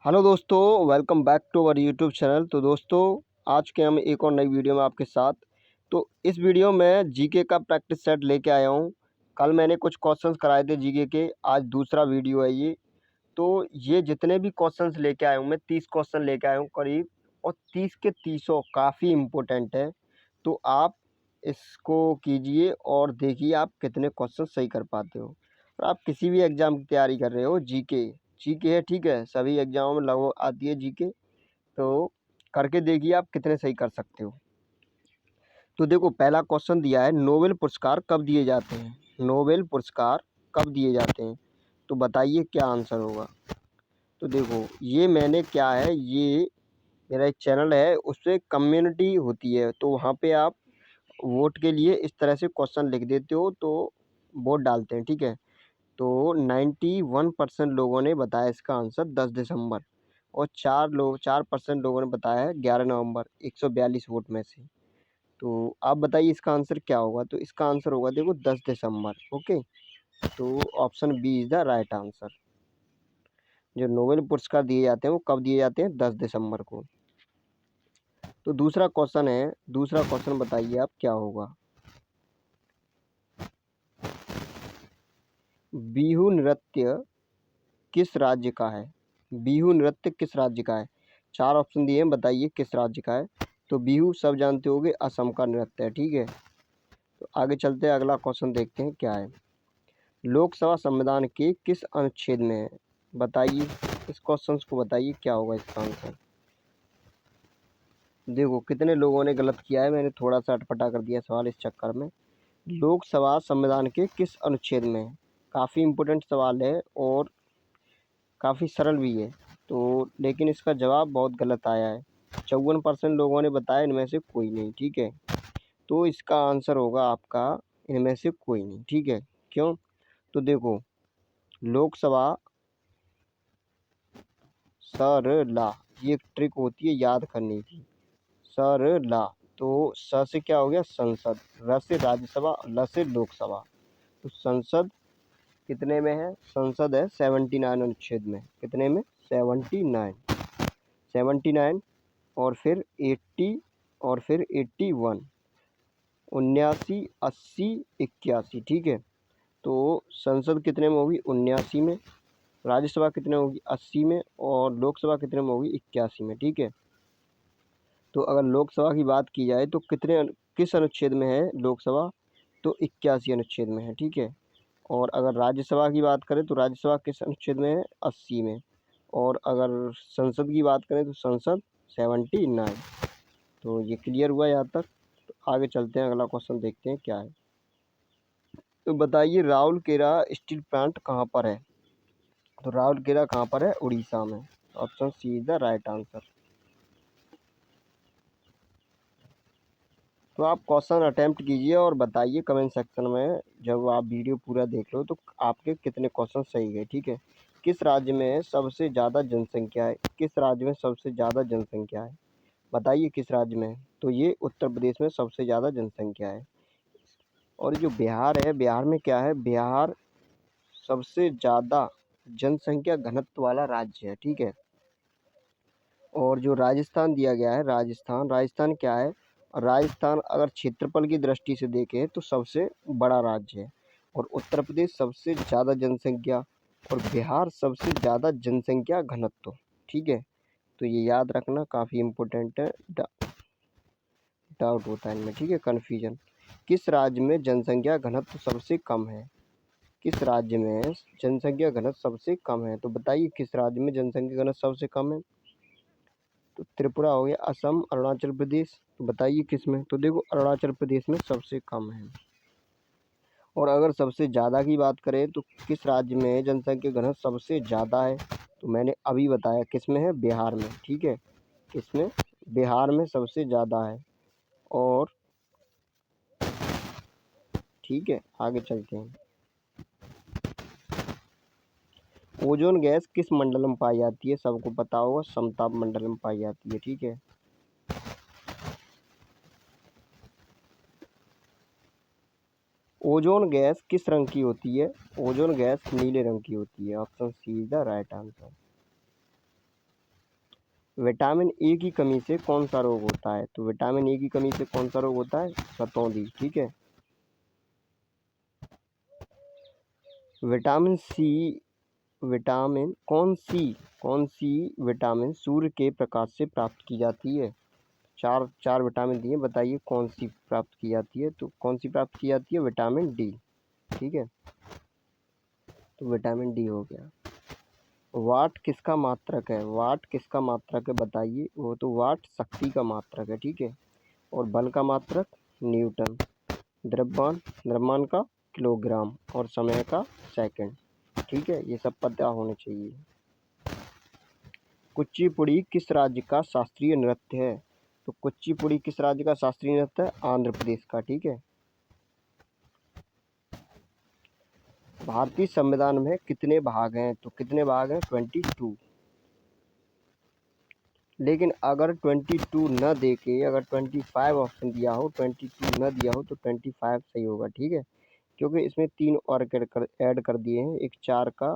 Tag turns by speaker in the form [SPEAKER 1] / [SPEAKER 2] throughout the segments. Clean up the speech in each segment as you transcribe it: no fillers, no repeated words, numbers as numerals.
[SPEAKER 1] Hello दोस्तों, welcome back to our YouTube channel. तो दोस्तों, आज के हम एक और नई वीडियो में आपके साथ। तो इस वीडियो में जीके का प्रैक्टिस सेट लेके आया हूँ। कल मैंने कुछ क्वेश्चंस कराए थे जीके के, आज दूसरा वीडियो है ये। तो ये जितने भी क्वेश्चंस लेके आया हूँ मैं, 30 क्वेश्चन लेके आया हूँ करीब, और 30 के 30 काफ़ी इम्पोर्टेंट है। तो आप इसको कीजिए और देखिए आप कितने क्वेश्चन सही कर पाते हो। और आप किसी भी एग्ज़ाम की तैयारी कर रहे हो, जीके जीके है, ठीक है, सभी एग्जामों में लगभग आती है जीके। तो करके देखिए आप कितने सही कर सकते हो। तो देखो, पहला क्वेश्चन दिया है, नोबेल पुरस्कार कब दिए जाते हैं? नोबेल पुरस्कार कब दिए जाते हैं? तो बताइए क्या आंसर होगा। तो देखो, ये मैंने क्या है, ये मेरा एक चैनल है, उस पर कम्युनिटी होती है, तो वहाँ पे आप वोट के लिए इस तरह से क्वेश्चन लिख देते हो तो वोट डालते हैं, ठीक है। तो 91% लोगों ने बताया इसका आंसर 10 दिसंबर, और 4% लोगों ने बताया है 11 नवंबर, 142 वोट में से। तो आप बताइए इसका आंसर क्या होगा। तो इसका आंसर होगा, देखो, 10 दिसंबर। ओके, तो option B is the right answer. जो नोबेल पुरस्कार दिए जाते हैं वो कब दिए जाते हैं? 10 दिसंबर को। तो दूसरा क्वेश्चन है, दूसरा क्वेश्चन बताइए आप क्या होगा। बिहू नृत्य किस राज्य का है? बिहू नृत्य किस राज्य का है? 4 ऑप्शन दिए हैं, बताइए किस राज्य का है। तो बिहू सब जानते होंगे, असम का नृत्य है, ठीक है। तो आगे चलते हैं, अगला क्वेश्चन देखते हैं क्या है। लोकसभा संविधान के किस अनुच्छेद में है? बताइए, इस क्वेश्चन को बताइए क्या होगा इसका आंसर। देखो, कितने लोगों ने गलत किया है, मैंने थोड़ा सा अटपटा कर दिया सवाल इस चक्कर में। लोकसभा संविधान के किस अनुच्छेद में है? काफ़ी इम्पोर्टेंट सवाल है और काफ़ी सरल भी है। तो लेकिन इसका जवाब बहुत गलत आया है। 54% लोगों ने बताया इनमें से कोई नहीं, ठीक है। तो इसका आंसर होगा आपका इनमें से कोई नहीं, ठीक है। क्यों? तो देखो, लोकसभा सरला, ये एक ट्रिक होती है याद करने की। सरला, तो स से क्या हो गया? संसद, र से राज्यसभा, ल से लोकसभा। तो संसद कितने में है? संसद है 79 अनुच्छेद में। कितने में? 79। 79 और फिर 80 और फिर 81, 79, 80, 81, ठीक है। तो संसद कितने में होगी? 79 में। राज्यसभा कितने में होगी? 80 में। और लोकसभा कितने में होगी? 81 में, ठीक है। तो अगर लोकसभा की बात की जाए तो किस अनुच्छेद में है लोकसभा? तो 81 अनुच्छेद में है, ठीक है। और अगर राज्यसभा की बात करें तो राज्यसभा किस अनुच्छेद में है? 80 में। और अगर संसद की बात करें तो संसद 79। तो ये क्लियर हुआ यहाँ तक। तो आगे चलते हैं, अगला क्वेश्चन देखते हैं क्या है। तो बताइए, राउरकेला स्टील प्लांट कहाँ पर है? तो राउरकेला कहाँ पर है? उड़ीसा में। Option C is the right answer. तो आप क्वेश्चन अटेम्प्ट कीजिए और बताइए कमेंट सेक्शन में, जब आप वीडियो पूरा देख लो तो आपके कितने क्वेश्चन सही गए, ठीक है। किस राज्य में सबसे ज़्यादा जनसंख्या है? किस राज्य में सबसे ज़्यादा जनसंख्या है? बताइए किस राज्य में है। तो ये उत्तर प्रदेश में सबसे ज़्यादा जनसंख्या है। और जो बिहार है, बिहार में क्या है? बिहार सबसे ज़्यादा जनसंख्या घनत्व वाला राज्य है, ठीक है। और जो राजस्थान दिया गया है, राजस्थान, राजस्थान क्या है? राजस्थान अगर क्षेत्रफल की दृष्टि से देखें तो सबसे बड़ा राज्य है। और उत्तर प्रदेश सबसे ज़्यादा जनसंख्या, और बिहार सबसे ज़्यादा जनसंख्या घनत्व, ठीक है। तो ये याद रखना काफ़ी इम्पोर्टेंट है, डाउट होता है इनमें, ठीक है, कन्फ्यूजन। किस राज्य में जनसंख्या घनत्व सबसे कम है? किस राज्य में जनसंख्या घनत्व सबसे कम है? तो बताइए किस राज्य में जनसंख्या घनत्व सबसे कम है। तो त्रिपुरा हो गया, असम, अरुणाचल प्रदेश। तो बताइए किस में। तो देखो, अरुणाचल प्रदेश में सबसे कम है। और अगर सबसे ज़्यादा की बात करें तो किस राज्य में जनसंख्या घनत्व सबसे ज़्यादा है? तो मैंने अभी बताया किस में है? बिहार में, ठीक है। किस में? बिहार में सबसे ज़्यादा है। और ठीक है, आगे चलते हैं। ओजोन गैस किस मंडल में पाई जाती है? सबको पता होगा, समताप मंडल में पाई जाती है, ठीक है। ओजोन गैस किस रंग की होती है? ओजोन गैस नीले रंग की होती है। Option C is the right answer. Vitamin A की कमी से कौन सा रोग होता है? तो विटामिन ए की कमी से कौन सा रोग होता है? रतौंधी। ठीक है। विटामिन सी कौन सी विटामिन सूर्य के प्रकाश से प्राप्त की जाती है? चार विटामिन दिए, बताइए कौन सी प्राप्त की जाती है? तो कौन सी प्राप्त की जाती है? Vitamin D. ठीक है, तो विटामिन डी हो गया। वाट किसका मात्रक है? वाट किसका मात्रक है बताइए? वो तो वाट शक्ति का मात्रक है। ठीक है। और बल का मात्रक न्यूटन। द्रव्यमान का किलोग्राम और समय का सेकंड। ठीक है, ये सब पता होने चाहिए। कुचिपुड़ी किस राज्य का शास्त्रीय नृत्य है? तो कुचिपुड़ी किस राज्य का शास्त्रीय नृत्य है? आंध्र प्रदेश का। ठीक है। भारतीय संविधान में कितने भाग हैं? तो कितने भाग हैं? 22। लेकिन अगर 22 न दे के अगर 25 ऑप्शन दिया हो, 22 न दिया हो तो 25 सही होगा। ठीक है, क्योंकि इसमें 3 और ऐड कर दिए हैं। एक 4 का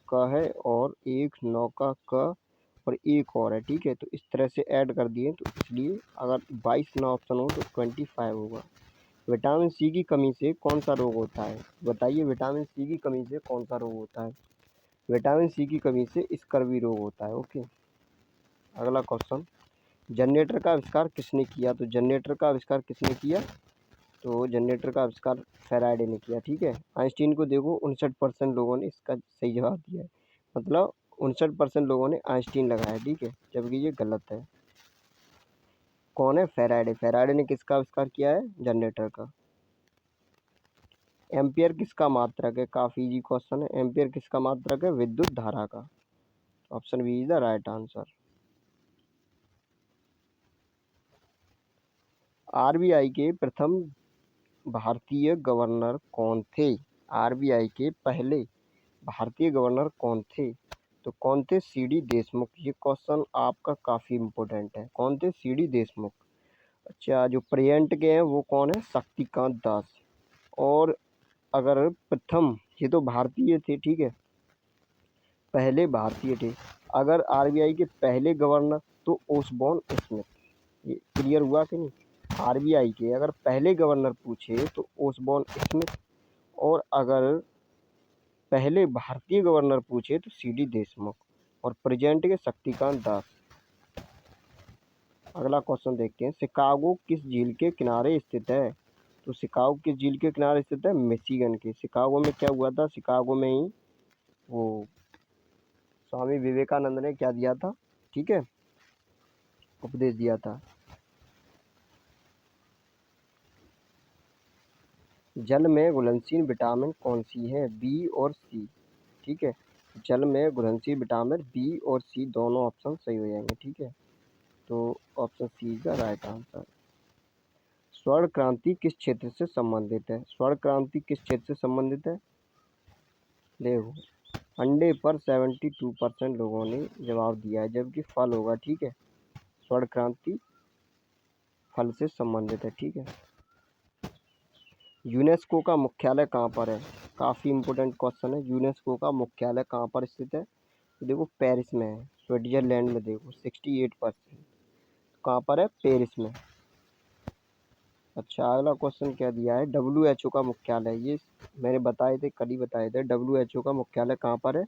[SPEAKER 1] क है और एक 9 का क और एक और है। ठीक है, तो इस तरह से ऐड कर दिए, तो इसलिए अगर 22 ना ऑप्शन हो तो 25 होगा। विटामिन सी की कमी से कौन सा रोग होता है? बताइए, विटामिन सी की कमी से कौन सा रोग होता है? विटामिन सी की कमी से स्कर्वी रोग होता है। ओके। अगला क्वेश्चन, जनरेटर का आविष्कार किसने किया? तो जनरेटर का आविष्कार किसने किया? तो जनरेटर का आविष्कार फैराडे ने किया। ठीक है। आइंस्टीन को देखो, 59% लोगों ने इसका सही जवाब दिया है, मतलब 59% लोगों ने आइंस्टीन लगाया। ठीक है, जबकि ये गलत है। कौन है? फैराडे। फैराडे ने किसका आविष्कार किया है? जनरेटर का। एम्पियर किसका मात्रक है? काफी इजी क्वेश्चन है। एम्पियर किसका मात्रक है? विद्युत धारा का। Option B is the right answer. RBI के प्रथम भारतीय गवर्नर कौन थे? आरबीआई के पहले भारतीय गवर्नर कौन थे? तो कौन थे? सीडी देशमुख। ये क्वेश्चन आपका काफ़ी इम्पोर्टेंट है। कौन थे? सीडी देशमुख। अच्छा, जो प्रेजेंट के हैं वो कौन है? शक्तिकांत दास। और अगर प्रथम, ये तो भारतीय थे। ठीक है, पहले भारतीय थे। अगर आरबीआई के पहले गवर्नर तो ओसबॉर्न स्मिथ। ये क्लियर हुआ कि नहीं? आरबीआई के अगर पहले गवर्नर पूछे तो ओसबॉर्न स्मिथ, और अगर पहले भारतीय गवर्नर पूछे तो सीडी देशमुख, और प्रेजेंट के शक्तिकांत दास। अगला क्वेश्चन देखते हैं, शिकागो किस झील के किनारे स्थित है? तो शिकागो किस झील के किनारे स्थित है? मिशिगन के। शिकागो में क्या हुआ था? शिकागो में ही वो स्वामी विवेकानंद ने क्या दिया था? ठीक है, उपदेश दिया था। जल में घुलनशील विटामिन कौन सी है? बी और सी। ठीक है, जल में घुलनशील विटामिन बी और सी दोनों ऑप्शन सही हो जाएंगे। ठीक है, तो option C is the right answer. स्वर्ण क्रांति किस क्षेत्र से संबंधित है? स्वर्ण क्रांति किस क्षेत्र से संबंधित है? देखो, अंडे पर 72% लोगों ने जवाब दिया है, जबकि फल होगा। ठीक है, स्वर्ण क्रांति फल से संबंधित है। ठीक है। यूनेस्को का मुख्यालय कहाँ पर है? काफ़ी इंपॉर्टेंट क्वेश्चन है। यूनेस्को का मुख्यालय कहाँ पर स्थित है? तो देखो, पेरिस में है, स्विट्जरलैंड में। देखो 68%। कहाँ पर है? पेरिस में। अच्छा, अगला क्वेश्चन क्या दिया है? WHO का मुख्यालय, ये मैंने बताए थे, कल ही बताए थे। WHO का मुख्यालय कहाँ पर है?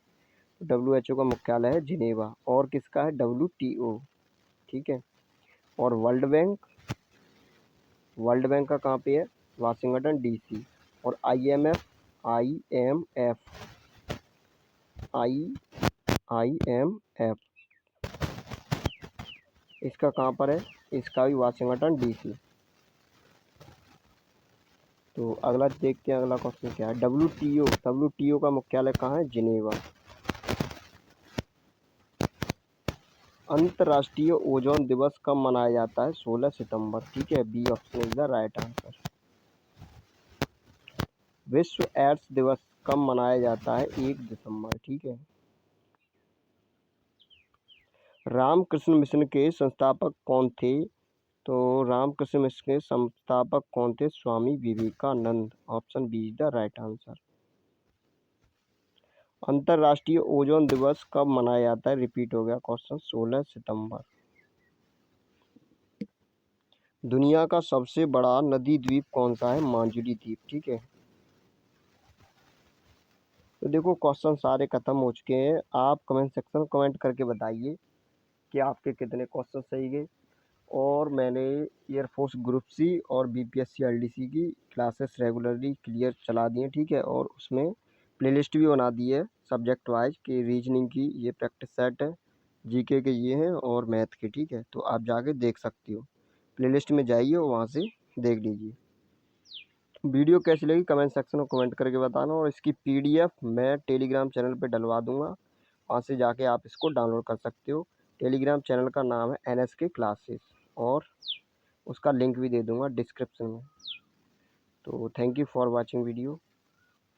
[SPEAKER 1] WHO का मुख्यालय है जिनेवा। और किसका है? WTO। ठीक है। और वर्ल्ड बैंक का कहाँ पे है? Washington DC। और IMF इसका कहाँ पर है? इसका भी वाशिंगटन DC। तो अगला देखते हैं, अगला क्वेश्चन क्या है? WTO का मुख्यालय कहाँ है? जिनेवा। अंतर्राष्ट्रीय ओजोन दिवस कब मनाया जाता है? 16 सितंबर। ठीक है, B option is the right answer. विश्व एड्स दिवस कब मनाया जाता है? 1 दिसंबर। ठीक है। रामकृष्ण मिशन के संस्थापक कौन थे? तो रामकृष्ण मिशन के संस्थापक कौन थे? Swami Vivekananda. Option B is the right answer. अंतर्राष्ट्रीय ओजोन दिवस कब मनाया जाता है? रिपीट हो गया क्वेश्चन, 16 सितंबर। दुनिया का सबसे बड़ा नदी द्वीप कौन सा है? मांजुली द्वीप। ठीक है, तो देखो क्वेश्चन सारे खत्म हो चुके हैं। आप कमेंट सेक्शन में कमेंट करके बताइए कि आपके कितने क्वेश्चन सही गए। और मैंने एयरफोर्स ग्रुप सी और बीपीएससी एलडीसी की क्लासेस रेगुलरली क्लियर चला दी हैं। ठीक है, और उसमें प्लेलिस्ट भी बना दी है सब्जेक्ट वाइज कि रीजनिंग की ये प्रैक्टिस सेट है, जीके के ये हैं और मैथ के। ठीक है, तो आप जाके देख सकती हो, प्लेलिस्ट में जाइए और वहाँ से देख लीजिए। वीडियो कैसी लगी कमेंट सेक्शन में कमेंट करके बताना, और इसकी पीडीएफ मैं टेलीग्राम चैनल पे डलवा दूंगा, वहाँ से जाके आप इसको डाउनलोड कर सकते हो। टेलीग्राम चैनल का नाम है NSK क्लासेस, और उसका लिंक भी दे दूंगा डिस्क्रिप्शन में। तो thank you for watching video.